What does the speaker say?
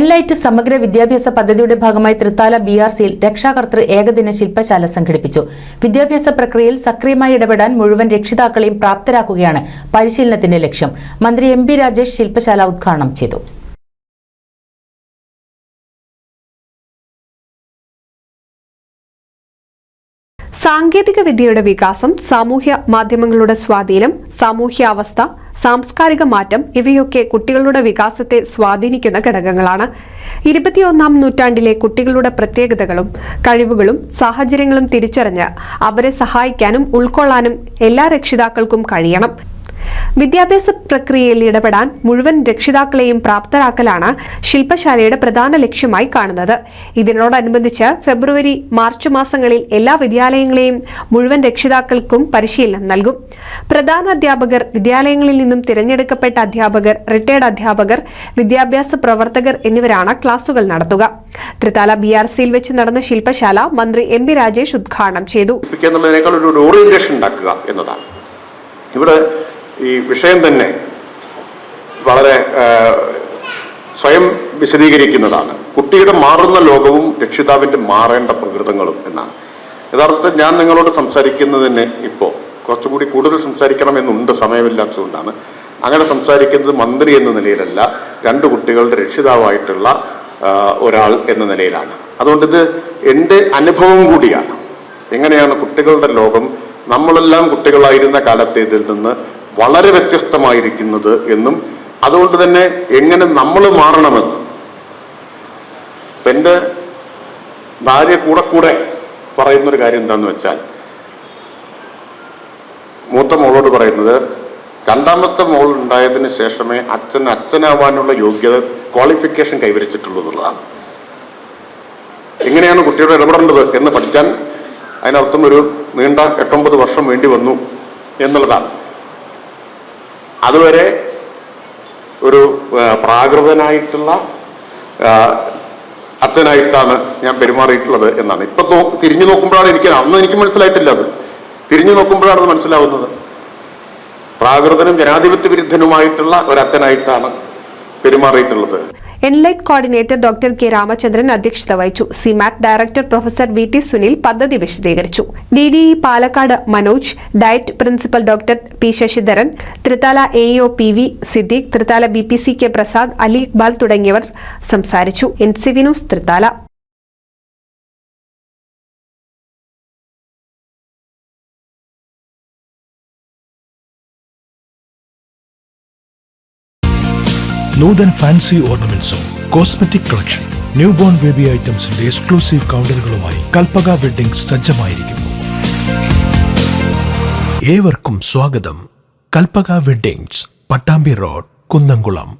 Enlight സമഗ്ര വിദ്യാഭ്യാസ പദ്ധതിയുടെ ഭാഗമായി തൃത്താല BRCയിൽ രക്ഷാകർതൃ ഏകദിന ശില്പശാല സംഘടിപ്പിച്ചു. വിദ്യാഭ്യാസ പ്രക്രിയയിൽ സക്രിയമായി ഇടപെടാൻ മുഴുവൻ രക്ഷിതാക്കളെയും പ്രാപ്തരാക്കുകയാണ് പരിശീലനത്തിന്റെ ലക്ഷ്യം. മന്ത്രി MP രാജേഷ് ശില്പശാല ഉദ്ഘാടനം ചെയ്തു. സാങ്കേതിക വിദ്യയുടെ വികാസം, സാമൂഹ്യ മാധ്യമങ്ങളുടെ സ്വാധീനം, സാമൂഹ്യാവസ്ഥ, സാംസ്കാരിക മാറ്റം ഇവയൊക്കെ കുട്ടികളുടെ വികാസത്തെ സ്വാധീനിക്കുന്ന ഘടകങ്ങളാണ്. 21ാം നൂറ്റാണ്ടിലെ കുട്ടികളുടെ പ്രത്യേകതകളും കഴിവുകളും സാഹചര്യങ്ങളും തിരിച്ചറിഞ്ഞ് അവരെ സഹായിക്കാനും ഉൾക്കൊള്ളാനും എല്ലാ രക്ഷിതാക്കൾക്കും കഴിയണം. വിദ്യാഭ്യാസ പ്രക്രിയയിൽ ഇടപെടാൻ മുഴുവൻ രക്ഷിതാക്കളെയും പ്രാപ്തരാക്കലാണ് ശില്പശാലയുടെ പ്രധാന ലക്ഷ്യമായി കാണുന്നത്. ഇതിനോടനുബന്ധിച്ച് ഫെബ്രുവരി, മാർച്ച് മാസങ്ങളിൽ എല്ലാ വിദ്യാലയങ്ങളെയും മുഴുവൻ രക്ഷിതാക്കൾക്കും പരിശീലനം നൽകും. പ്രധാന അധ്യാപകർ, വിദ്യാലയങ്ങളിൽ നിന്നും തിരഞ്ഞെടുക്കപ്പെട്ട അധ്യാപകർ, റിട്ടയർഡ് അധ്യാപകർ, വിദ്യാഭ്യാസ പ്രവർത്തകർ എന്നിവരാണ് ക്ലാസുകൾ നടത്തുക. തൃത്താല BRCയിൽ വെച്ച് നടന്ന ശില്പശാല മന്ത്രി MP രാജേഷ് ഉദ്ഘാടനം ചെയ്തു. ഇവിടെ ഈ വിഷയം തന്നെ വളരെ സ്വയം വിശദീകരിക്കുന്നതാണ്. കുട്ടിയുടെ മാറുന്ന ലോകവും രക്ഷിതാവിൻ്റെ മാറേണ്ട പ്രകൃതങ്ങളും എന്നാണ്. യഥാർത്ഥത്തിൽ ഞാൻ നിങ്ങളോട് സംസാരിക്കുന്നതിന് ഇപ്പോൾ കുറച്ചുകൂടി കൂടുതൽ സംസാരിക്കണമെന്നുണ്ട്, സമയമില്ലാത്തതുകൊണ്ടാണ് അങ്ങനെ സംസാരിക്കുന്നത്. മന്ത്രി എന്ന നിലയിലല്ല, 2 കുട്ടികളുടെ രക്ഷിതാവായിട്ടുള്ള ഒരാൾ എന്ന നിലയിലാണ്. അതുകൊണ്ട് ഇത് എൻ്റെ അനുഭവം കൂടിയാണ്. എങ്ങനെയാണ് കുട്ടികളുടെ ലോകം നമ്മളെല്ലാം കുട്ടികളായിരുന്ന കാലത്തേതിൽ നിന്ന് വളരെ വ്യത്യസ്തമായിരിക്കുന്നത് എന്നും അതുകൊണ്ട് തന്നെ എങ്ങനെ നമ്മൾ മാറണമെന്നും എൻ്റെ ഭാര്യ കൂടെ പറയുന്നൊരു കാര്യം എന്താണെന്ന് വെച്ചാൽ, മൂത്ത മോളോട് പറയുന്നത്, 2ാമത്തെ മോൾ ഉണ്ടായതിന് ശേഷമേ അച്ഛനാവാനുള്ള യോഗ്യത, ക്വാളിഫിക്കേഷൻ കൈവരിച്ചിട്ടുള്ളൂ എന്നുള്ളതാണ്. എങ്ങനെയാണ് കുട്ടിയോട് ഇടപെടേണ്ടത് എന്ന് പഠിക്കാൻ അതിനർത്ഥം ഒരു നീണ്ട 8-9 വർഷം വേണ്ടി വന്നു എന്നുള്ളതാണ്. അതുവരെ ഒരു പ്രാകൃതനായിട്ടുള്ള അച്ഛനായിട്ടാണ് ഞാൻ പെരുമാറിയിട്ടുള്ളത് എന്നാണ്. ഇപ്പൊ തിരിഞ്ഞു നോക്കുമ്പോഴാണ് എനിക്ക് മനസ്സിലായിട്ടില്ല. അത് തിരിഞ്ഞു നോക്കുമ്പോഴാണ് അത് മനസ്സിലാവുന്നത്. പ്രാകൃതനും ജനാധിപത്യ വിരുദ്ധനുമായിട്ടുള്ള ഒരു അച്ഛനായിട്ടാണ് പെരുമാറിയിട്ടുള്ളത്. Enlight coordinator doctor K Ramachandran അധ്യക്ഷത വഹിച്ചു. SIEMAT director professor VT Sunil പദ്ധതി വിശദീകരിച്ചു. DDE Palakkad Manoj, DIET principal doctor P Sasidharan, Thrithala AEO PV Siddique, Thrithala BPCK Prasad, Ali Iqbal തുടങ്ങിയവർ സംസാരിച്ചു. NCV news Thrithala. Nuthan fancy ഓർണമെന്റ്സും cosmetic collection, new born baby ഐറ്റംസിന്റെ എക്സ്ക്ലൂസീവ് കൗണ്ടറുകളുമായി കൽപ്പക വെഡ്ഡിംഗ് സജ്ജമായിരിക്കുന്നു. ഏവർക്കും സ്വാഗതം. Kalpaka weddings, Pattambi road, Kunnamkulam.